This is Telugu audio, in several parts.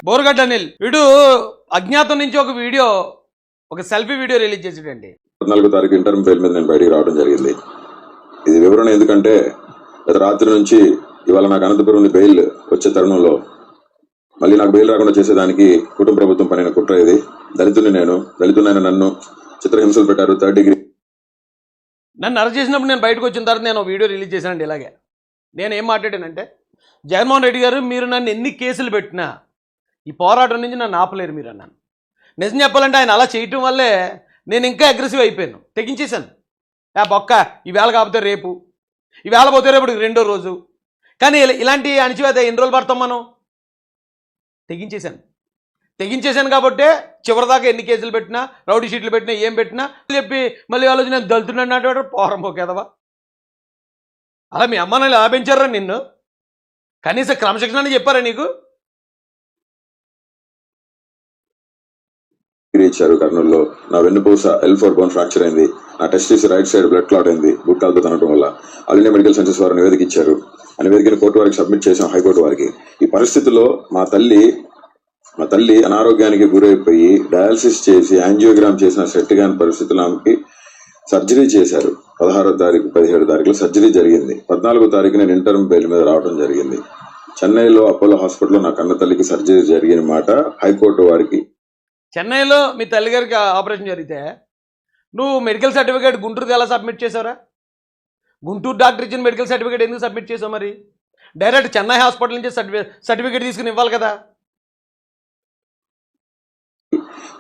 బోరుగడ్డ అనిల్ వీడు అజ్ఞాతం నుంచి ఒక వీడియో, ఒక సెల్ఫీ వీడియో రిలీజ్ చేసాడండి. 14వ తారీఖు ఇంటర్మ్ ఫెయిల్ మీద నేను బయటికి రావడం జరిగింది. ఇది వివరణ ఎందుకంటే గత రాత్రి నుంచి ఇవాళ నాకు అనంతపురం బెయిల్ వచ్చే తరుణంలో మళ్ళీ నాకు బెయిల్ రాకుండా చేసేదానికి కుటుంబ ప్రభుత్వం పనిన కుట్ర ఇది. దళితున్నైన నన్ను చిత్రహింసలు పెట్టారు. 3rd డిగ్రీ నన్ను అరెస్ట్ చేసినప్పుడు నేను బయటకు వచ్చిన తర్వాత నేను వీడియో రిలీజ్ చేశానండి. ఇలాగే నేను ఏం మాట్లాడానంటే, జగన్మోహన్ రెడ్డి గారు మీరు నన్ను ఎన్ని కేసులు పెట్టినా ఈ పోరాటం నుంచి నన్ను ఆపలేరు మీరు అన్నాను. నిజం చెప్పాలంటే ఆయన అలా చేయటం వల్లే నేను ఇంకా అగ్రెసివ్ అయిపోయాను, తెగించేశాను. బొక్క ఈవేళ కాకపోతే రేపు, ఈవేళ పోతే రేపు రెండో రోజు. కానీ ఇలాంటి అణిచివేత ఎన్ని రోజులు పడతాం మనం? తెగించేశాను కాబట్టే చివరిదాకా ఎన్ని కేసులు పెట్టినా, రౌడీ షీట్లు పెట్టినా, ఏం పెట్టినా చెప్పి మళ్ళీ ఆలోచన నేను దళితున్నాడు పోరం పోకేదవా. అలా మీ అమ్మ నాన్న ఎలా పెంచారా నిన్ను? కనీసం క్రమశిక్షణ అని చెప్పారా నీకు? ఇచ్చారు కర్నూలులో. నా వెన్నుపూస L4 బోన్ ఫ్రాక్చర్ అయింది. నా testis right side blood clot అయింది గుట్కాలతో తనటం వల్ల. ఆల్ ఇండియా మెడికల్ సైన్సెస్ వారు నివేదిక ఇచ్చారు. ఆ నివేదికను కోర్టు వారికి సబ్మిట్ చేశాం, హైకోర్టు వారికి. ఈ పరిస్థితుల్లో మా తల్లి అనారోగ్యానికి గురైపోయి డయాలసిస్ చేసి యాంజియోగ్రామ్ చేసిన సెట్ కాని పరిస్థితుల్లో ఆమెకి సర్జరీ చేశారు. 16వ తారీఖు 17వ తారీఖులో సర్జరీ జరిగింది. 14వ తారీఖు నేను ఇంటర్మ్ బెయిల్ మీద రావడం జరిగింది. చెన్నైలో అపోలో హాస్పిటల్లో నా కన్న తల్లికి సర్జరీ జరిగిన మాట హైకోర్టు వారికి. చెన్నైలో మీ తల్లిగారికి ఆపరేషన్ జరిగితే నువ్వు మెడికల్ సర్టిఫికేట్ గుంటూరుకి ఎలా సబ్మిట్ చేసావురా? గుంటూరు డాక్టర్ ఇచ్చిన మెడికల్ సర్టిఫికేట్ ఎందుకు సబ్మిట్ చేసావు? మరి డైరెక్ట్ చెన్నై హాస్పిటల్ నుంచి సర్టిఫికేట్ తీసుకుని ఇవ్వాలి కదా.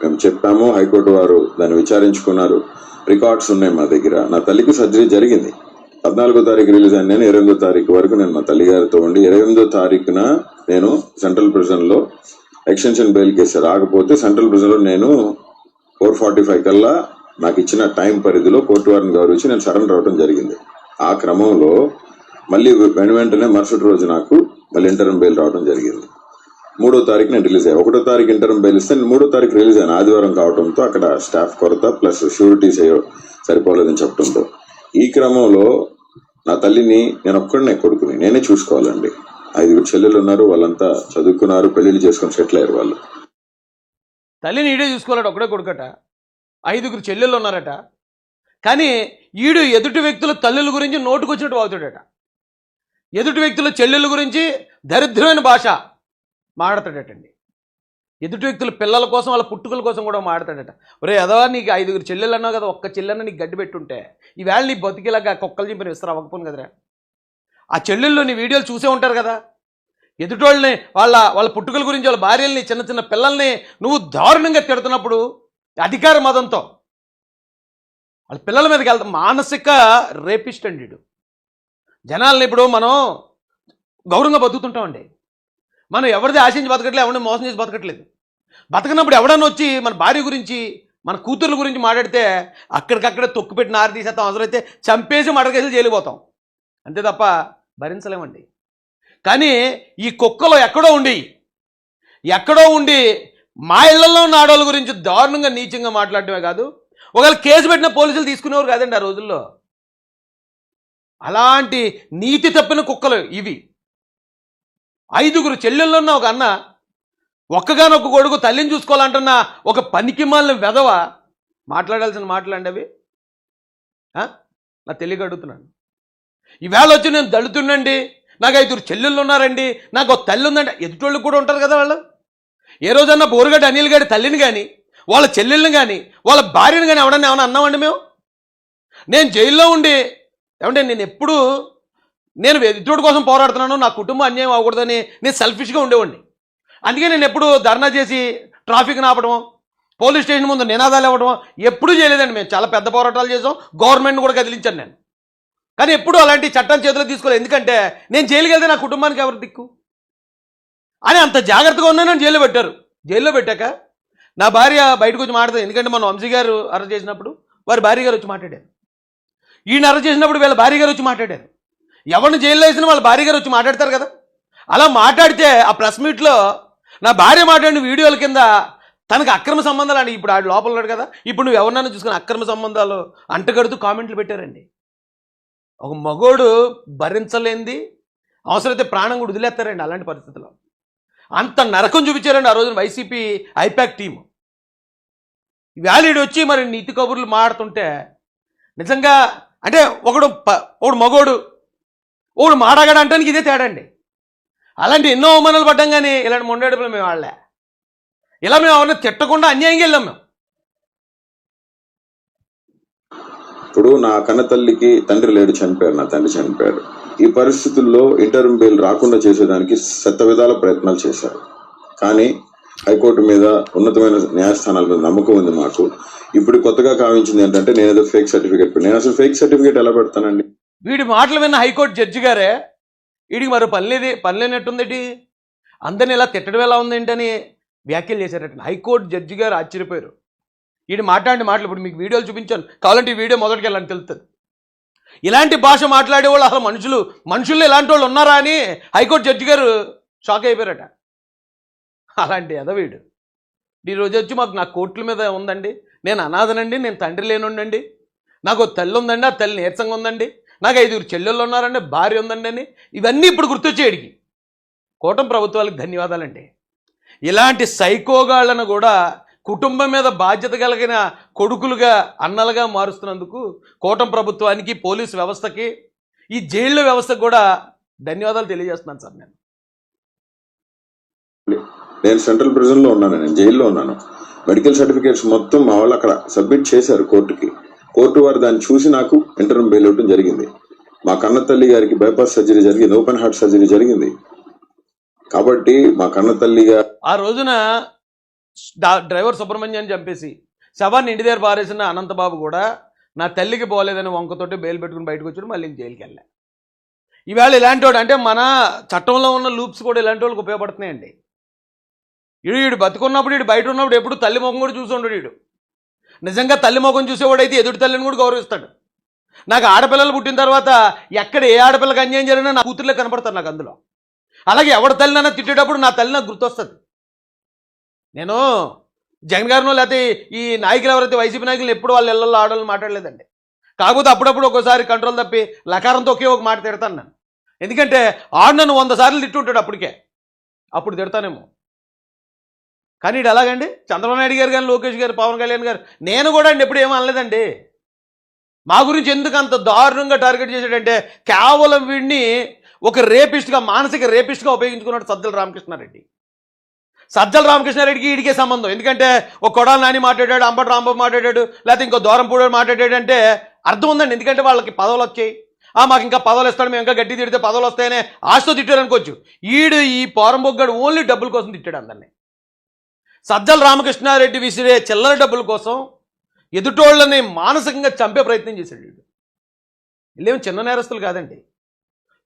మేము చెప్పాము, హైకోర్టు వారు దాన్ని విచారించుకున్నారు. రికార్డ్స్ ఉన్నాయి మా దగ్గర. నా తల్లికి సర్జరీ జరిగింది. 14వ తారీఖు రిలీజ్ అయిన నేను 28వ తారీఖు వరకు నేను మా తల్లి గారితో ఉండి 28వ తారీఖున నేను సెంట్రల్ ప్రిజన్ లో ఎక్స్టెన్షన్ బెయిల్ కేసు రాకపోతే సెంట్రల్ ప్రిజన్ లో నేను 4:45 కల్లా నాకు ఇచ్చిన టైం పరిధిలో కోర్టు వారిని గౌరవించి నేను సరెండర్ అవడం జరిగింది. ఆ క్రమంలో మళ్ళీ వెంటనే మరుసటి రోజు నాకు మళ్ళీ ఇంటర్మ్ బెయిల్ రావడం జరిగింది. 3వ తారీఖు నేను రిలీజ్ అయ్యాను. 1వ తారీఖు ఇంటర్మ్ బెయిల్ ఇస్తే 3వ తారీఖు రిలీజ్ అయ్యాను. ఆదివారం కావడంతో అక్కడ స్టాఫ్ కొరత ప్లస్ షూరిటీస్ సరిపోలేదని చెప్పడంతో ఈ క్రమంలో నా తల్లిని నేను ఒక్కడనే కొడుకుని నేనే చూసుకోవాలండి. 5 చెల్లెలు ఉన్నారు, వాళ్ళంతా చదువుకున్నారు, పెళ్లిళ్ళు చేసుకొని సెటిల్ అయ్యారు. వాళ్ళు తల్లిని ఈడే చూసుకోవాలట, ఒకడే కొడుకట. 5 చెల్లెళ్ళు ఉన్నారట. కానీ ఈడు ఎదుటి వ్యక్తుల తల్లుల గురించి నోటుకొచ్చినట్టు అవుతాడట. ఎదుటి వ్యక్తుల చెల్లెళ్ళ గురించి దరిద్రమైన భాష మాట్లాడతాడటండి. ఎదుటి వ్యక్తుల పిల్లల కోసం, వాళ్ళ పుట్టుకల కోసం కూడా మాట్లాడతాడట. ఒరే అదవా, నీకు 5 చెల్లెళ్ళు అన్నావు కదా, ఒక్క చెల్లెన్న నీకు గడ్డి పెట్టుంటే ఈవేళ నీ బతికేలాగా కుక్కలు చింపిన విస్తరా అవ్వకపోను కదరా. ఆ చెల్లెళ్ళు నీ వీడియోలు చూసే ఉంటారు కదా. ఎదుటోళ్ళని వాళ్ళ పుట్టుకల గురించి, వాళ్ళ భార్యల్ని, చిన్న చిన్న పిల్లల్ని నువ్వు దారుణంగా తిడుతున్నప్పుడు అధికార మదంతో వాళ్ళ పిల్లల మీదకి వెళ్తాం. మానసిక రేపిస్ట్ అండి వీడు. జనాల్ని ఇప్పుడు మనం గౌరవంగా బతుకుతుంటామండి. మనం ఎవరిది ఆశించి బతకట్లేదు, ఎవరిని మోసం చేసి బతకట్లేదు. బతకనప్పుడు ఎవడన్నా వచ్చి మన భార్య గురించి, మన కూతుర్ల గురించి మాట్లాడితే అక్కడికక్కడే తొక్కుపెట్టి నారి తీసేస్తాం. అవసరమైతే చంపేసి మడకేసి జైలిపోతాం. అంతే తప్ప భరించలేమండి. కానీ ఈ కుక్కలో ఎక్కడో ఉండి మా ఇళ్లలో ఉన్న ఆడవాళ్ళ గురించి దారుణంగా నీచంగా మాట్లాడటమే కాదు, ఒకవేళ కేసు పెట్టిన పోలీసులు తీసుకునేవారు కాదండి ఆ రోజుల్లో. అలాంటి నీతి తప్పిన కుక్కలు ఇవి. 5 చెల్లెళ్ళు ఉన్న ఒక అన్న, ఒక్కగానొక్క కొడుకు, తల్లిని చూసుకోవాలంటున్న ఒక పనికిమాలిన వెధవ మాట్లాడాల్సిన మాటలండి అవి. నా తెలియక అడుగుతున్నాను. ఈవేళ వచ్చి నేను దళితుండండి, నాకు 5 చెల్లెళ్ళు ఉన్నారండి, నాకు ఒక తల్లి ఉందండి. ఎదుటోళ్ళు కూడా ఉంటారు కదా వాళ్ళు. ఏ రోజన్నా బోరుగడ్డ అనిల్ గారి తల్లిని కానీ, వాళ్ళ చెల్లెళ్ళని కానీ, వాళ్ళ భార్యని కానీ ఎవడన్నా ఏమన్నా అన్నామండి మేము? నేను జైల్లో ఉండి ఏమంటే నేను ఎదుటోడి కోసం పోరాడుతున్నాను, నా కుటుంబం అన్యాయం అవ్వకూడదని నేను సెల్ఫిష్గా ఉండేవాడిని. అందుకే నేను ఎప్పుడు ధర్నా చేసి ట్రాఫిక్ ఆపడం, పోలీస్ స్టేషన్ ముందు నినాదాలు ఇవ్వడం ఎప్పుడూ చేయలేదండి. మేము చాలా పెద్ద పోరాటాలు చేసాం, గవర్నమెంట్ కూడా కదిలించాను నేను. కానీ ఎప్పుడు అలాంటి చట్టం చేతిలో తీసుకోలేదు. ఎందుకంటే నేను జైలుకి వెళ్తే నా కుటుంబానికి ఎవరు దిక్కు అని అంత జాగ్రత్తగా ఉన్నా నన్ను జైల్లో పెట్టారు. జైల్లో పెట్టాక నా భార్య బయటకు వచ్చి మాట్లాడతారు. ఎందుకంటే మన వంశీ గారు అరెస్ట్ చేసినప్పుడు వారి భార్య గారు వచ్చి మాట్లాడారు. ఈయన అరెస్ట్ చేసినప్పుడు వీళ్ళ భార్య గారు వచ్చి మాట్లాడారు. ఎవరిని జైల్లో వేసినా వాళ్ళ భార్య గారు వచ్చి మాట్లాడతారు కదా. అలా మాట్లాడితే ఆ ప్రెస్ మీట్లో నా భార్య మాట్లాడిన వీడియోల కింద తనకు అక్రమ సంబంధాలు అని, ఇప్పుడు ఆడు లోపల ఉన్నాడు కదా, ఇప్పుడు నువ్వు ఎవరినైనా చూసుకుని అక్రమ సంబంధాలు అంటగడుతూ కామెంట్లు పెట్టారండి. ఒక మగోడు భరించలేంది అవసరమైతే ప్రాణం కూడా వదిలేస్తారండి అలాంటి పరిస్థితుల్లో. అంత నరకం చూపించారండి ఆ రోజున వైసీపీ ఐపాక్ టీము. వ్యాలీడ్ వచ్చి మరి నీతి కబుర్లు మాడుతుంటే నిజంగా అంటే ఒకడు మగోడు ఒకడు మాడగాడు అంటానికి ఇదే తేడా అండి. అలాంటి ఎన్నో అవమానాలు పడ్డాం, కానీ ఇలాంటి మొండేడుపులు మేము వాళ్ళే. ఇలా మేము ఎవరిని తిట్టకుండా అన్యాయంగా వెళ్ళాం మేము. ఇప్పుడు నా కన్న తల్లికి తండ్రి లేడు, చనిపోయారు, నా తండ్రి చనిపోయారు. ఈ పరిస్థితుల్లో ఇంటర్మ్ బెయిల్ రాకుండా చేసేదానికి శత విధాల ప్రయత్నాలు చేశారు. కానీ హైకోర్టు మీద, ఉన్నతమైన న్యాయస్థానాల మీద నమ్మకం ఉంది మాకు. ఇప్పుడు కొత్తగా కావించింది ఏంటంటే నేను ఏదో ఫేక్ సర్టిఫికేట్, నేను అసలు ఫేక్ సర్టిఫికేట్ ఎలా పెడతానండి? వీడి మాటలు విన్న హైకోర్టు జడ్జి గారే వీడికి మరో పని లేనట్టుందేటి, అందరిని ఇలా తిట్టడం ఎలా ఉందేంటని వ్యాఖ్యలు చేశారట. హైకోర్టు జడ్జి గారు ఆశ్చర్యపోయారు. వీడు మాట్లాడిన మాటలు ఇప్పుడు మీకు వీడియోలు చూపించాను, కావాలంటే ఈ వీడియో మొదటికి వెళ్ళని తెలుస్తుంది. ఇలాంటి భాష మాట్లాడేవాళ్ళు అసలు మనుషుల్లో ఇలాంటి వాళ్ళు ఉన్నారా అని హైకోర్టు జడ్జి గారు షాక్ అయిపోయారట. అలాంటి ఎదవీడు ఈరోజు వచ్చి నా కోర్టుల మీద ఉందండి, నేను అనాథనండి, నేను తండ్రి లేనుండండి, నాకు తల్లి ఉందండి, ఆ తల్లి నీరసంగా ఉందండి, నాకు 5 చెల్లెళ్ళు ఉన్నారండి, భార్య ఉందండి అని ఇవన్నీ ఇప్పుడు గుర్తొచ్చేయడికి. కూటమి ప్రభుత్వాలకు ధన్యవాదాలండి. ఇలాంటి సైకోగాళ్లను కూడా కుటుంబం మీద బాధ్యత కలిగిన కొడుకులుగా, అన్నలుగా మారుస్తున్నందుకు కూటమి ప్రభుత్వానికి, పోలీసు వ్యవస్థకి, ఈ జైళ్ళ వ్యవస్థకు కూడా ధన్యవాదాలు తెలియజేస్తున్నాను సార్. నేను సెంట్రల్ ప్రిజన్ లో ఉన్నాను, నేను జైల్లో ఉన్నాను. మెడికల్ సర్టిఫికేట్స్ మొత్తం మా వాళ్ళు అక్కడ సబ్మిట్ చేశారు కోర్టుకి. కోర్టు వారు దాన్ని చూసి నాకు ఇంటర్మ్ బెయిల్ ఇవ్వడం జరిగింది. మా కన్న తల్లి గారికి బైపాస్ సర్జరీ జరిగింది, ఓపెన్ హార్ట్ సర్జరీ జరిగింది. కాబట్టి మా కన్న తల్లిగా ఆ రోజున డ్రైవర్ సుబ్రహ్మణ్యాన్ని చంపేసి శవాన్ని ఇంటి దగ్గర పారేసిన అనంతబాబు కూడా నా తల్లికి పోలేదని వంకతోటి బెయిల్ పెట్టుకుని బయటకు వచ్చాడు, మళ్ళీ జైలుకి వెళ్ళా. ఈవేళ ఇలాంటి వాడు అంటే మన చట్టంలో ఉన్న లూప్స్ కూడా ఇలాంటి వాళ్ళకి ఉపయోగపడుతున్నాయండి. వీడు బతుకున్నప్పుడు, వీడు బయట ఉన్నప్పుడు ఎప్పుడు తల్లి ముఖం కూడా చూసి ఉండడు. వీడు నిజంగా తల్లి ముఖం చూసేవాడైతే ఎదుటి తల్లిని కూడా గౌరవిస్తాడు. నాకు ఆడపిల్లలు పుట్టిన తర్వాత ఎక్కడ ఏ ఆడపిల్లకి అన్యాయం జరిగినా నా కూతుర్లే కనపడతారు నాకు అందులో. అలాగే ఎవరి తల్లినైనా తిట్టేటప్పుడు నా తల్లి నాకు గుర్తొస్తుంది. నేను జగన్ గారినో లేకపోతే ఈ నాయకులు ఎవరైతే వైసీపీ నాయకులు ఎప్పుడు వాళ్ళ ఇళ్లలో ఆడవాళ్ళు మాట్లాడలేదండి. కాకపోతే అప్పుడప్పుడు ఒక్కోసారి కంట్రోల్ తప్పి లకారంతో ఒకే ఒక మాట తిడతాను నేను. ఎందుకంటే ఆడు నన్ను 100 సార్లు తిట్టుంటాడు అప్పటికే, అప్పుడు తిడతానేమో. కానీ ఇటు ఎలాగండి, చంద్రబాబు నాయుడు గారు కానీ, లోకేష్ గారు, పవన్ కళ్యాణ్ గారు, నేను కూడా అండి ఎప్పుడు ఏమీ అనలేదండి. మా గురించి ఎందుకు అంత దారుణంగా టార్గెట్ చేశాడంటే కేవలం వీడిని ఒక రేపిస్ట్గా, మానసిక రేపిస్ట్గా ఉపయోగించుకున్నాడు సజ్జల రామకృష్ణారెడ్డి. సజ్జల రామకృష్ణారెడ్డికి వీడికే సంబంధం. ఎందుకంటే ఒక కొడాలి నాని మాట్లాడాడు, అంబటి రాంబాబు మాట్లాడాడు, లేకపోతే ఇంకో దూరంపూడి మాట్లాడాడు అంటే అర్థం ఉందండి. ఎందుకంటే వాళ్ళకి పదవులు వచ్చాయి, మాకు ఇంకా పదవులు ఇస్తాడు, మేము ఇంకా గట్టి తిడితే పదవులు వస్తాయనే ఆశతో తిట్టాడు అనుకోవచ్చు. ఈ పోరంబొగ్గాడు ఓన్లీ డబ్బుల కోసం తిట్టాడు అందరినీ. సజ్జల రామకృష్ణారెడ్డి విసిరే చిల్లర డబ్బుల కోసం ఎదుటోళ్ళని మానసికంగా చంపే ప్రయత్నం చేశాడు వీడు. వీళ్ళేమి చిన్న నేరస్తులు కాదండి.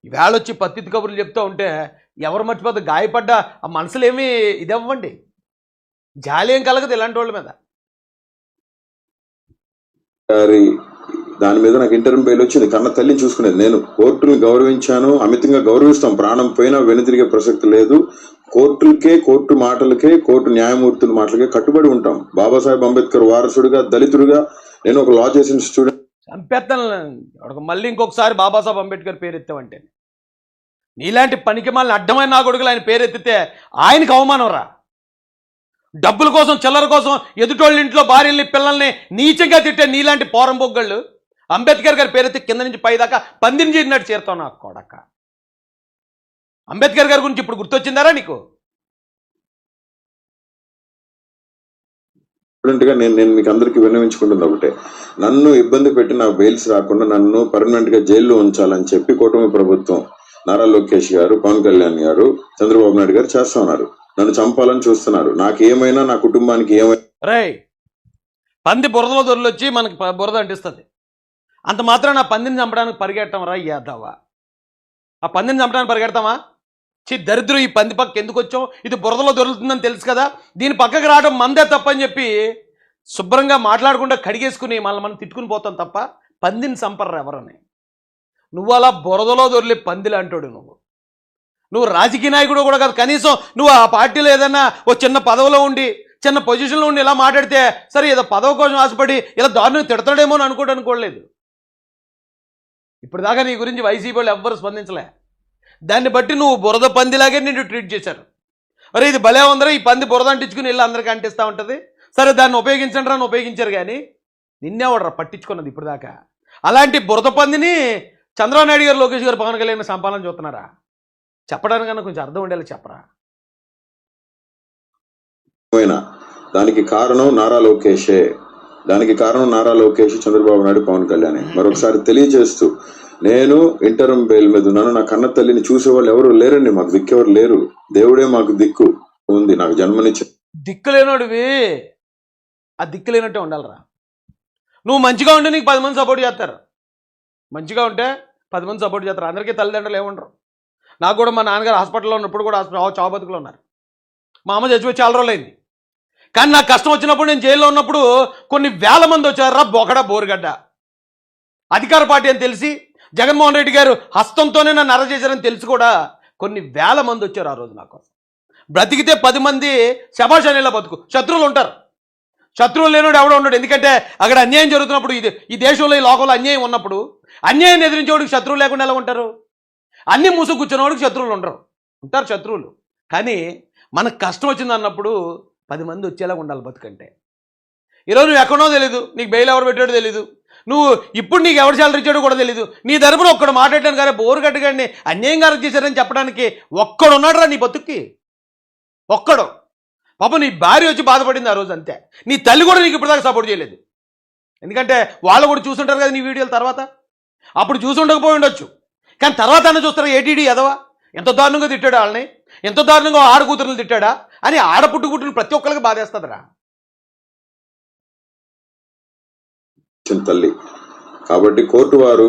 ఈవేళ వచ్చి పత్తితి కబుర్లు చెప్తూ ఉంటే ఎవరు మర్చిపోతే గాయపడ్డ ఆ మనసులు ఏమి ఇదవ్వండి, జాలి ఏం కలగదు ఇలాంటి వాళ్ళ మీద. దాని మీద నాకు ఇంటర్మ్ బెయిల్ వచ్చింది. కన్న తల్లిని చూసుకునేది నేను. కోర్టుని గౌరవించాను, అమితంగా గౌరవిస్తాం. ప్రాణం పోయినా వెనుతిరిగే ప్రసక్తి లేదు. కోర్టులకే, కోర్టు మాటలకే, కోర్టు న్యాయమూర్తుల మాటలకే కట్టుబడి ఉంటాం. బాబాసాహెబ్ అంబేద్కర్ వారసుడిగా, దళితుడిగా నేను ఒక లా చేసిన స్టూడెంట్. చంపేస్తాను మళ్ళీ ఇంకొకసారి బాబాసాహెబ్ అంబేద్కర్ పేరు ఎత్తావంటే. నీలాంటి పనికి మళ్ళీ అడ్డమైన నా కొడుకులు ఆయన పేరు ఎత్తితే ఆయనకి అవమానం రా. డబ్బుల కోసం, చిల్లర కోసం ఎదుటోళ్ళ ఇంట్లో భార్యల్ని, పిల్లల్ని నీచంగా తిట్టే నీలాంటి పోరంబొగ్గళ్ళు అంబేద్కర్ గారి పేరెత్తి కింద నుంచి పైదాకా పందిని చేరినట్టు చేరుతావు నాకు కొడక. అంబేద్కర్ గారి గురించి ఇప్పుడు గుర్తొచ్చిందారా నీకు? స్టూడెంట్గా నేను మీకు అందరికీ విన్నవించుకుంటుంది ఒకటే, నన్ను ఇబ్బంది పెట్టి నాకు బెయిల్స్ రాకుండా నన్ను పర్మనెంట్గా జైల్లో ఉంచాలని చెప్పి కూటమి ప్రభుత్వం, నారా లోకేష్ గారు, పవన్ కళ్యాణ్ గారు, చంద్రబాబు నాయుడు గారు చేస్తా ఉన్నారు. నన్ను చంపాలని చూస్తున్నారు. నాకేమైనా, నా కుటుంబానికి ఏమైనా. పంది బురదలో దొరలొచ్చి మనకి బురద అంటిస్తుంది. అంత మాత్రం నా పందిని చంపడానికి పరిగెడతాం రా యాదవా? ఆ పందిని చంపడానికి పరిగెడతామా? దరిద్రం, ఈ పంది పక్క ఎందుకు వచ్చాం? ఇది బురదలో దొరుకుతుందని తెలుసు కదా, దీని పక్కకు రావడం మందే తప్పని చెప్పి శుభ్రంగా మాట్లాడకుండా కడిగేసుకుని మనం తిట్టుకుని పోతాం తప్ప పందిని చంపర్రా ఎవరని. నువ్వు అలా బురదలో దొరిలే పందిలు అంటాడు. నువ్వు రాజకీయ నాయకుడు కూడా కాదు. కనీసం నువ్వు ఆ పార్టీలో ఏదన్నా ఓ చిన్న పదవిలో ఉండి, చిన్న పొజిషన్లో ఉండి ఇలా మాట్లాడితే సరే, ఏదో పదవి కోసం ఆశపడి ఇలా దారుణంగా తిడతాడేమో అని అనుకోలేదు. ఇప్పుడు దాకా నీ గురించి వైసీపీ వాళ్ళు ఎవ్వరు స్పందించలే. దాన్ని బట్టి నువ్వు బురద పందిలాగే నిన్ను ట్రీట్ చేశారు. అరే ఇది భలే ఉందరో, ఈ పంది బురద అంటించుకుని వెళ్ళి అందరికీ అంటిస్తూ ఉంటుంది. సరే దాన్ని ఉపయోగించండి రా అని ఉపయోగించారు, కానీ నిన్నేవాడరా పట్టించుకున్నది ఇప్పుడు దాకా? అలాంటి బురద పందిని చంద్రబాబు నాయుడు గారు, లోకేష్ గారు, పవన్ కళ్యాణ్ సంపాదన చూస్తున్నారా? చెప్పడానికన్నా కొంచెం అర్థం ఉండేలా చెప్పరా. దానికి కారణం నారా లోకేషే. దానికి కారణం నారా లోకేష్, చంద్రబాబు నాయుడు, పవన్ కళ్యాణ్. మరొకసారి తెలియజేస్తూ, నేను ఇంటరం బెయిల్ మీద ఉన్నాను. నా కన్న తల్లిని చూసేవాళ్ళు ఎవరు లేరండి, మాకు దిక్కెవరు లేరు. దేవుడే మాకు దిక్కు ఉంది, నాకు జన్మనిచ్చి. దిక్కు లేనోడివి ఆ దిక్కు లేనట్టే ఉండాలిరా. నువ్వు మంచిగా ఉంటే నీకు 10 మంది సపోర్ట్ చేస్తారు. మంచిగా ఉంటే 10 మంది సపోర్ట్ చేస్తారు. అందరికీ తల్లిదండ్రులు ఏముండరు. నాకు కూడా మా నాన్నగారు హాస్పిటల్లో ఉన్నప్పుడు కూడా చావు బతుకులు ఉన్నారు. మా అమ్మ చచ్చిపోయి చాలా రోజులైంది. కానీ నాకు కష్టం వచ్చినప్పుడు, నేను జైల్లో ఉన్నప్పుడు కొన్ని వేల మంది వచ్చారా బొకడ బోరుగడ్డ. అధికార పార్టీ అని తెలిసి జగన్మోహన్ రెడ్డి గారు హస్తంతోనే నన్ను అరెస్ట్ చేశారని తెలిసి కూడా కొన్ని వేల మంది వచ్చారు ఆ రోజు నాకు. బ్రతికితే 10 మంది శభాష్ అనేలా బతుకు. శత్రువులు ఉంటారు, శత్రువులు లేనివాడు ఎవడో ఉన్నాడు. ఎందుకంటే అక్కడ అన్యాయం జరుగుతున్నప్పుడు, ఈ దేశంలో, ఈ లోకంలో అన్యాయం ఉన్నప్పుడు అన్యాయం ఎదిరించేవాడికి శత్రువులు లేకుండా ఎలా ఉంటారు? అన్ని మూసు కూర్చున్నవాడికి శత్రువులు ఉండరు. ఉంటారు శత్రువులు, కానీ మనకు కష్టం వచ్చింది అన్నప్పుడు 10 మంది వచ్చేలాగా ఉండాలి బతుకంటే. ఈరోజు నువ్వు ఎక్కడో తెలీదు, నీకు బెయిల్ ఎవరు పెట్టాడో తెలీదు, నువ్వు ఇప్పుడు నీకు ఎవరు శాలరీ ఇచ్చాడో కూడా తెలీదు. నీ తరపున ఒక్కడు మాట్లాడటాను కానీ బోరు కట్టగానే అన్యాయంగా అరెస్ట్ చేశారని చెప్పడానికి ఒక్కడు ఉన్నాడురా నీ బతుక్కి, ఒక్కడు. పాప నీ భార్య వచ్చి బాధపడింది ఆ రోజు, అంతే. నీ తల్లి కూడా నీకు ఇప్పటిదాకా సపోర్ట్ చేయలేదు. ఎందుకంటే వాళ్ళు కూడా చూసుంటారు కదా నీ వీడియోల తర్వాత. అప్పుడు చూసి ఉండకపోయి ఉండొచ్చు, కానీ తర్వాత అన్న చూస్తారు ఏటీడీ ఎదవా ఎంత దారుణంగా తిట్టాడు వాళ్ళని, ఎంత దారుణంగా ఆడకూతురులు తిట్టాడా అని ఆడపుట్టుకుంటున్న ప్రతి ఒక్కరికి బాధేస్తుందిరా. తల్లి కాబట్టి కోర్టు వారు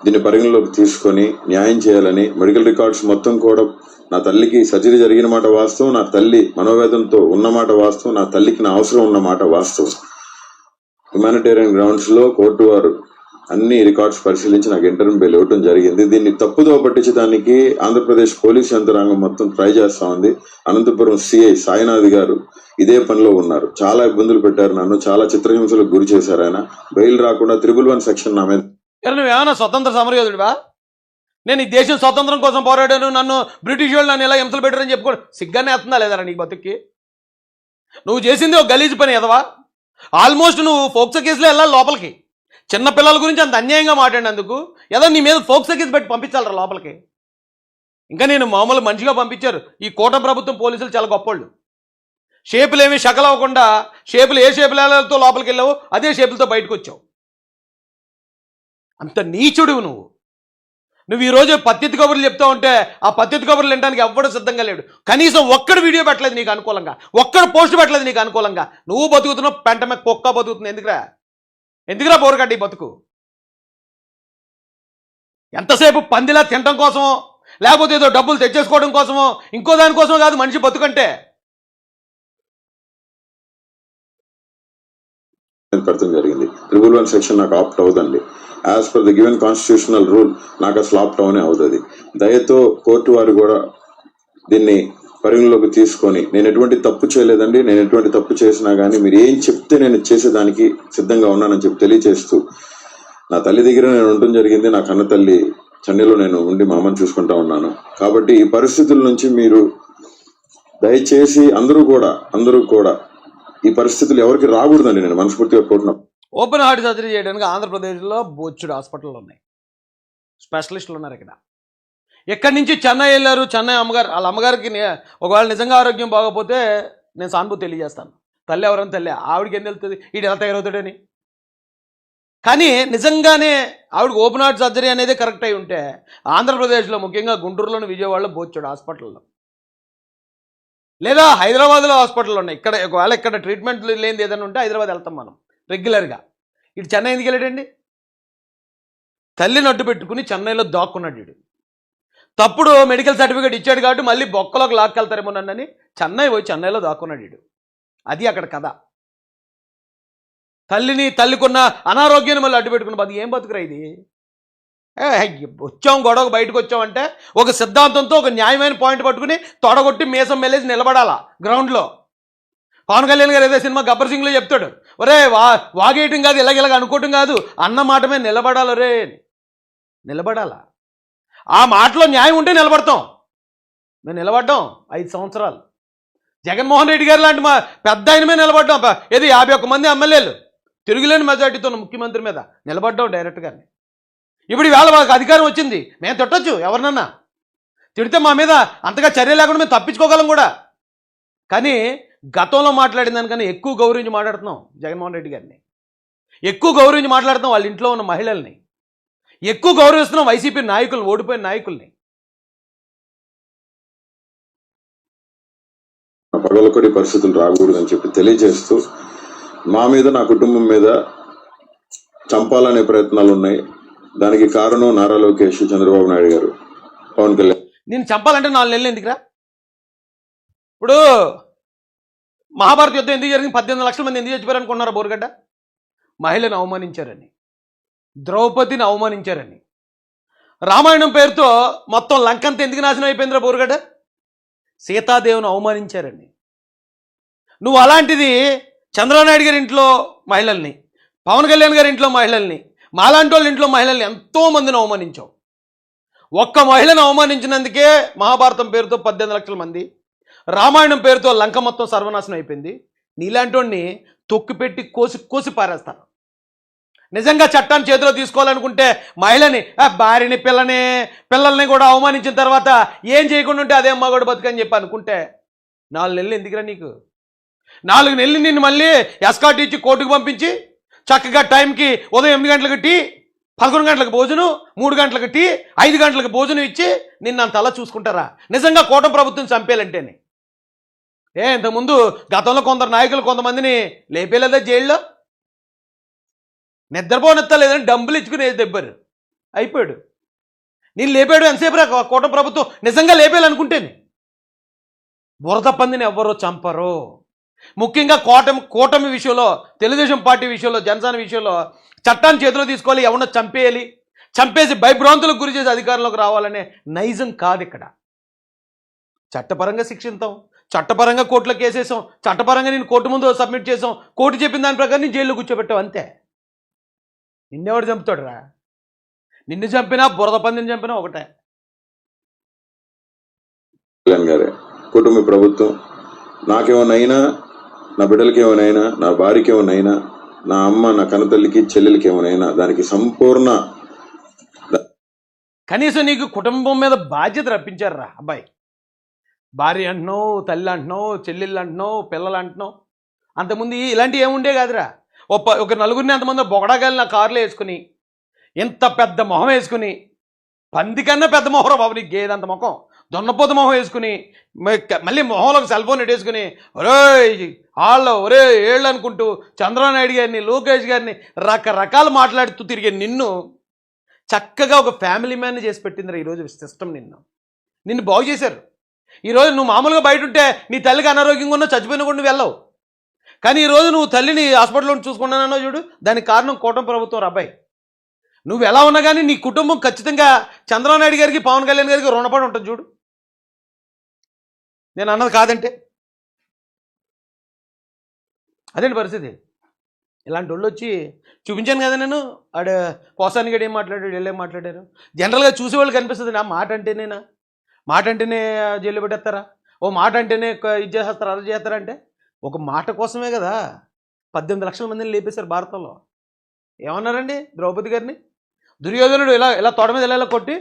దీన్ని పరిగణలోకి తీసుకొని న్యాయం చేయాలని, మెడికల్ రికార్డ్స్ మొత్తం కూడా, నా తల్లికి సర్జరీ జరిగిన మాట వాస్తవం, నా తల్లి మనోవేదంతో ఉన్నమాట వాస్తవం, నా తల్లికి నా అవసరం ఉన్నమాట వాస్తవం. హ్యుమానిటేరియన్ గ్రౌండ్స్ లో కోర్టు వారు అన్ని రికార్డ్స్ పరిశీలించి నాకు ఇంటర్మ్ బెయిల్ ఇవ్వడం జరిగింది. దీన్ని తప్పుదో పట్టించడానికి ఆంధ్రప్రదేశ్ పోలీస్ యంత్రాంగం మొత్తం ట్రై చేస్తా ఉంది. అనంతపురం సిఐ సాయినాథ్ గారు ఇదే పనిలో ఉన్నారు. చాలా ఇబ్బందులు పెట్టారు నన్ను, చాలా చిత్రహింసలకు గురి చేశారు. ఆయన బెయిల్ రాకుండా 311 సెక్షన్ నా మీద. నువ్వేమన్నా స్వతంత్ర సమరయోధుడివా? నేను ఈ దేశం స్వతంత్రం కోసం పోరాడాను, నన్ను బ్రిటిష్ వాళ్ళు నన్ను ఎలా హింసలు పెట్టారని చెప్పుకోండి సిగ్గానే వేస్తుందా లేదరా నీకు బతుక్కి? నువ్వు చేసింది ఒక గలీజ్ పని ఎదవా. ఆల్మోస్ట్ నువ్వు ఫోక్సో కేసులో వెళ్ళాలి లోపలికి. చిన్నపిల్లల గురించి అంత అన్యాయంగా మాట్లాడినందుకు ఏదో నీ మీద ఫోక్సో కేసు పెట్టి పంపించాలరా లోపలికి. ఇంకా నేను మామూలు మనిషిగా పంపించారు. ఈ కూటమి ప్రభుత్వం పోలీసులు చాలా గొప్పోళ్ళు. షేపులు ఏమి షకలు అవ్వకుండా, షేపులు ఏ షేపులతో లోపలికి వెళ్ళావు అదే షేపులతో బయటకు వచ్చావు. అంత నీచుడివి నువ్వు ఈరోజు పత్తితి కబుర్లు చెప్తా ఉంటే ఆ పత్తితి కబుర్లు వినడానికి ఎవ్వడూ సిద్ధంగా లేడు. కనీసం ఒక్కడు వీడియో పెట్టలేదు నీకు అనుకూలంగా, ఒక్కడు పోస్ట్ పెట్టలేదు నీకు అనుకూలంగా. నువ్వు బతుకుతున్నావు, పెంట మీద కుక్క బతుకుతుంది. ఎందుకురా బోరుగడ్డ ఈ బతుకు? ఎంతసేపు పందిలా తినడం కోసమో, లేకపోతే ఏదో డబ్బులు తెచ్చేసుకోవడం కోసమో, ఇంకో దానికోసమో కాదు మనిషి బతుకంటే. పెడతాం జరిగింది. 311 సెక్షన్ నాకు ఆప్ట్ అవుదండి. As per the given constitutional rule నాకు అసలు ఆప్ట్ అవునే అవుతుంది. దయతో కోర్టు వారు కూడా దీన్ని పరిగణలోకి తీసుకొని, నేను ఎటువంటి తప్పు చేయలేదండి, నేను ఎటువంటి తప్పు చేసినా కానీ మీరు ఏం చెప్తే నేను చేసేదానికి సిద్ధంగా ఉన్నానని చెప్పి తెలియజేస్తూ, నా తల్లి దగ్గర నేను ఉండటం జరిగింది. నా కన్న తల్లి చెన్నైలో నేను ఉండి మా అమ్మని చూసుకుంటా ఉన్నాను. కాబట్టి ఈ పరిస్థితుల నుంచి మీరు దయచేసి అందరూ కూడా ఈ పరిస్థితులు ఎవరికి రాకూడదండి నేను మనస్ఫూర్తిగా కోరుతున్నాను. ఓపెన్ హార్ట్ సర్జరీ చేయడానికి ఆంధ్రప్రదేశ్లో బొచ్చుడు హాస్పిటల్లో ఉన్నాయి, స్పెషలిస్టులు ఉన్నారు. ఎక్కడి నుంచి చెన్నై వెళ్ళారు. చెన్నై అమ్మగారు, వాళ్ళ అమ్మగారికి ఒకవేళ నిజంగా ఆరోగ్యం బాగోపోతే నేను సానుభూతి తెలియజేస్తాను. తల్లి ఎవరని తల్లి, ఆవిడకి ఏం తెలుస్తుంది వీడు ఎలా తయారవుతాడని. కానీ నిజంగానే ఆవిడకి ఓపెన్ హార్ట్ సర్జరీ అనేది కరెక్ట్ అయి ఉంటే ఆంధ్రప్రదేశ్లో, ముఖ్యంగా గుంటూరులోని, విజయవాడలో బొచ్చుడు హాస్పిటల్లో, లేదా హైదరాబాద్లో హాస్పిటల్లో ఉన్నాయి. ఒకవేళ ఇక్కడ ట్రీట్మెంట్ లేనిది ఏదైనా ఉంటే హైదరాబాద్ వెళ్తాం మనం రెగ్యులర్గా. ఇటు చెన్నై ఎందుకు వెళ్ళాడండి? తల్లిని అడ్డు పెట్టుకుని చెన్నైలో దాక్కున్నాడు వీడు. తప్పుడు మెడికల్ సర్టిఫికేట్ ఇచ్చాడు కాబట్టి మళ్ళీ బొక్కలోకి లాక్కెళ్తారేమో నన్నని చెన్నైలో దాక్కున్నాడు వీడు. అది అక్కడ కథ. తల్లికున్న అనారోగ్యాన్ని మళ్ళీ అడ్డు పెట్టుకున్న బతుకు ఏం బతుకురా ఇది? వచ్చాం గొడవకు బయటకు వచ్చామంటే ఒక సిద్ధాంతంతో, ఒక న్యాయమైన పాయింట్ పట్టుకుని తొడగొట్టి మీసం మెల్లేసి నిలబడాలా గ్రౌండ్లో. పవన్ కళ్యాణ్ గారు ఏదో సినిమా గబ్బర్ సింగ్లో చెప్తాడు, ఒరే వాగేయటం కాదు, ఇలాగ అనుకోవటం కాదు, అన్న మాటమే నిలబడాలి. రే నిలబడాలా? ఆ మాటలో న్యాయం ఉంటే నిలబడతాం. మేము నిలబడ్డాం 5 సంవత్సరాలు. జగన్మోహన్ రెడ్డి గారు లాంటి మా పెద్ద ఆయన మీద నిలబడ్డాం. ఏది 51 మంది ఎమ్మెల్యేలు తిరుగులేని మెజార్టీతో ముఖ్యమంత్రి మీద నిలబడ్డాం డైరెక్ట్గానే. ఇప్పుడు ఈవేళ మాకు అధికారం వచ్చింది, మేము తిట్టొచ్చు ఎవరినన్నా, తిడితే మా మీద అంతగా చర్య లేకుండా మేము తప్పించుకోగలం కూడా. కానీ గతంలో మాట్లాడిన దానికన్నా ఎక్కువ గౌరవించి మాట్లాడుతున్నాం జగన్మోహన్ రెడ్డి గారిని, ఎక్కువ గౌరవించి మాట్లాడుతున్నాం వాళ్ళ ఇంట్లో ఉన్న మహిళల్ని, ఎక్కువ గౌరవిస్తున్నాం వైసీపీ నాయకులను, ఓడిపోయిన నాయకుల్ని. పగలకొడి పరిస్థితులు రాకూడదని చెప్పి తెలియజేస్తూ, మా మీద నా కుటుంబం మీద చంపాలనే ప్రయత్నాలు ఉన్నాయి. దానికి కారణం నారా లోకేష్, చంద్రబాబు నాయుడు గారు, పవన్ కళ్యాణ్. నేను చంపాలంటే 4 నెలలు ఎందుకురా? ఇప్పుడు మహాభారత యుద్ధం ఎందుకు జరిగింది? 18 లక్షల మంది ఎందుకు చచ్చిపోయారు అనుకున్నారా? బోరుగడ్డ మహిళను అవమానించారని, ద్రౌపదిని అవమానించారని. రామాయణం పేరుతో మొత్తం లంకంతా ఎందుకు నాశనం అయిపోయిందిరా బోరుగడ్డ? సీతాదేవిని అవమానించారని. నువ్వు అలాంటిది చంద్రబాబు నాయుడు గారి ఇంట్లో మహిళల్ని, పవన్ కళ్యాణ్ గారి ఇంట్లో మహిళల్ని, మాలాంటి వాళ్ళ ఇంట్లో మహిళల్ని ఎంతోమందిని అవమానించావు. ఒక్క మహిళను అవమానించినందుకే మహాభారతం పేరుతో 18 లక్షల మంది, రామాయణం పేరుతో లంక మొత్తం సర్వనాశనం అయిపోయింది. నీలాంటి వాడిని తొక్కిపెట్టి కోసి కోసి పారేస్తారు. నిజంగా చట్టాన్ని చేతిలో తీసుకోవాలనుకుంటే మహిళని, భార్యని, పిల్లల్ని కూడా అవమానించిన తర్వాత ఏం చేయకుండా ఉంటే అదేం మగోడు బతుకని చెప్పి అనుకుంటే 4 నెలలు ఎందుకురా నీకు? 4 నెలలు నిన్ను మళ్ళీ ఎస్కాట్ ఇచ్చి కోర్టుకు పంపించి చక్కగా టైంకి ఉదయం 8 గంటలకు టీ, 11 గంటలకు భోజనం, 3 గంటలకు టీ, 5 గంటలకు భోజనం ఇచ్చి నిన్ను అంత అలా చూసుకుంటారా? నిజంగా కూటమి ప్రభుత్వం చంపేయాలంటేనే. ఇంతకుముందు గతంలో కొందరు నాయకులు కొంతమందిని లేపేలేదా జైల్లో? నిద్రపోనెత్తలేదని డబ్బులు ఇచ్చుకుని దెబ్బరు అయిపోయాడు. నేను లేపాడు ఎంతసేపు రా కూటమి ప్రభుత్వం నిజంగా లేపేయాలనుకుంటేనే. బురద పందిని ఎవ్వరో చంపరు. ముఖ్యంగా కూటమి విషయంలో, తెలుగుదేశం పార్టీ విషయంలో, జనసేన విషయంలో చట్టాన్ని చేతిలో తీసుకోవాలి, ఎవరినో చంపేయాలి, చంపేసి భయభ్రాంతులకు గురి చేసి అధికారంలోకి రావాలనే నైజం కాదు ఇక్కడ. చట్టపరంగా శిక్షించాం, చట్టపరంగా కోర్టులో కేసేసాం, చట్టపరంగా నేను కోర్టు ముందు సబ్మిట్ చేసాం, కోర్టు చెప్పిన దాని ప్రకారం నేను జైల్లో కూర్చోబెట్టాం అంతే. నిన్నెవడు చంపుతాడు రా? నిన్ను చంపినా బురద పందిని చంపినా ఒకటే. కళ్యాణ్ గారే, కుటుంబ ప్రభుత్వం నాకేమోనైనా, నా బిడ్డలకి ఏమోనైనా, నా భార్యకి ఏమోనైనా, నా అమ్మ, నా కన్నతల్లికి, చెల్లెలకి ఏమోనైనా దానికి సంపూర్ణ కనీసం నీకు కుటుంబం మీద బాధ్యత రప్పించారు రా అబ్బాయి. భార్య అంటున్నావు, తల్లి అంటున్నావు, చెల్లెళ్ళు అంటున్నావు, పిల్లలు అంటున్నావు. అంతకుముందు ఇలాంటివి ఏముండే కాదురా. ఒక నలుగురిని అంతమంది బొగడాగాలి నా కారులో వేసుకుని, ఇంత పెద్ద మొహం వేసుకుని, పంది కన్నా పెద్ద మొహం రా బాబు నీకు, గేదంత ముఖం, దొన్నపోత మొహం వేసుకుని, మళ్ళీ మొహంలో సెల్ ఫోన్ పెట్టేసుకుని ఒరే ఏళ్ళు అనుకుంటూ చంద్రబాబు నాయుడు గారిని, లోకేష్ గారిని రకరకాలు మాట్లాడుతూ తిరిగే నిన్ను చక్కగా ఒక ఫ్యామిలీ మ్యాన్ చేసి పెట్టిందిరా ఈరోజు సిస్టమ్. నిన్ను బాగు చేశారు. ఈరోజు నువ్వు మామూలుగా బయట ఉంటే నీ తల్లికి అనారోగ్యంగా ఉన్నా, చచ్చిపోయినా కూడా నువ్వు వెళ్ళవు. కానీ ఈరోజు నువ్వు తల్లిని హాస్పిటల్లో చూసుకున్నానో చూడు, దానికి కారణం కూటమి ప్రభుత్వం రా అబ్బాయి. నువ్వు ఎలా ఉన్నా కానీ నీ కుటుంబం ఖచ్చితంగా చంద్రబాబు నాయుడు గారికి, పవన్ కళ్యాణ్ గారికి రుణపడి ఉంటుంది చూడు. నేను అన్నది కాదంటే అదేంటి పరిస్థితి. ఇలాంటి వాళ్ళు వచ్చి చూపించాను కదా నేను, ఆడ పోసాని గడి ఏం మాట్లాడాడు, వీళ్ళు ఏం మాట్లాడారు. జనరల్గా చూసేవాళ్ళు కనిపిస్తుంది, నా మాట అంటేనే జైలు పెట్టేస్తారా, ఓ మాట అంటేనే ఇది చేసేస్తారా, అది చేస్తారా. అంటే ఒక మాట కోసమే కదా 18 లక్షల మందిని లేపేశారు భారతంలో. ఏమన్నారండి ద్రౌపది గారిని? దుర్యోధనుడు ఇలా తొడ మీద ఇలా కొట్టి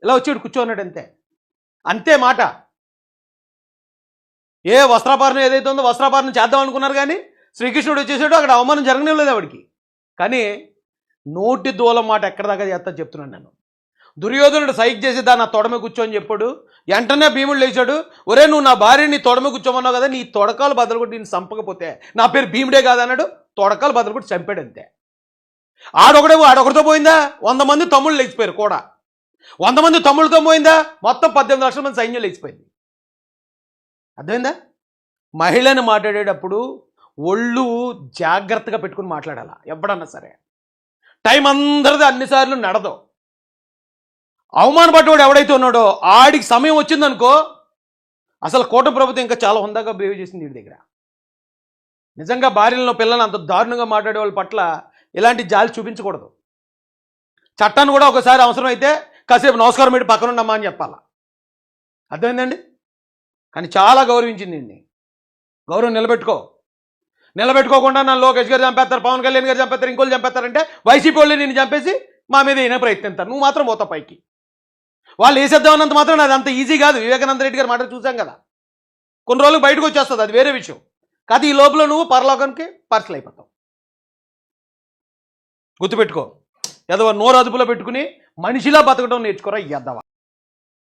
ఇలా వచ్చి కూర్చోన్నాడు అంతే మాట. ఏ వస్త్రాపహరణ ఏదైతే ఉందో వస్త్రాపహరణ చేద్దాం అనుకున్నారు, కానీ శ్రీకృష్ణుడు వచ్చేసాడు, అక్కడ అవమానం జరగనే లేదు ఆవిడికి. కానీ నోటి దూలం మాట ఎక్కడ దాకా చేస్తా చెప్తున్నాను నేను. దుర్యోధనుడు సైక్ చేసి దాన్ని తొడమే కూర్చోని చెప్పాడు. వెంటనే భీముడు లేచాడు, ఒరే నువ్వు నా భార్యని తొడమే కూర్చోమన్నావు కదా, నీ తొడకాలు బదులుకొట్టి నేను చంపకపోతే నా పేరు భీముడే కాదన్నాడు. తొడకాలు బదులుకొట్టి చంపాడు అంతే. ఆడొకటితో పోయిందా? 100 మంది తమ్ముళ్ళు లేచిపోయారు కూడా. 100 మంది తమ్ముళ్ళతో పోయిందా? మొత్తం 18 లక్షల మంది సైన్యం లేచిపోయింది. అర్థమైందా? మహిళని మాట్లాడేటప్పుడు ఒళ్ళు జాగ్రత్తగా పెట్టుకుని మాట్లాడాలా ఎప్పుడన్నా సరే. టైం అందరిది అన్నిసార్లు నడదు. అవమానపడ్డవాడు ఎవడైతే ఉన్నాడో ఆడికి సమయం వచ్చిందనుకో, అసలు కూటమి ప్రభుత్వం ఇంకా చాలా హుందాగా బిహేవ్ చేసింది వీడి దగ్గర. నిజంగా భార్యలను, పిల్లలను అంత దారుణంగా మాట్లాడే వాళ్ళ పట్ల ఇలాంటి జాలి చూపించకూడదు. చట్టాన్ని కూడా ఒకసారి అవసరమైతే కాసేపు నమస్కారం పెట్టి పక్కనుండమ్మా అని చెప్పాలా. అర్థమైందండి? కానీ చాలా గౌరవించింది. గౌరవం నిలబెట్టుకోకుండా నా లోకేష్ గారు చంపేస్తారు, పవన్ కళ్యాణ్ గారు చంపేస్తారు, ఇంకోళ్ళు చంపేస్తారంటే వైసీపీ వాళ్ళు నేను చంపేసి మా మీద ఈయన ప్రయత్నిస్తారు. నువ్వు మాత్రం పోతావు పైకి. వాళ్ళు వేసేద్దామన్నంత మాత్రం అది అంత ఈజీ కాదు. వివేకానంద రెడ్డి గారు మాట చూసాం కదా, కొన్ని రోజులు బయటకు వచ్చేస్తుంది, అది వేరే విషయం. కాదు ఈ లోపల నువ్వు పరలోకానికి పార్సల్ అయిపోతావు. గుర్తుపెట్టుకో, ఏదో నోరు అదుపులో పెట్టుకుని మనిషిలా బతకడం నేర్చుకోరా ఎద్దవా.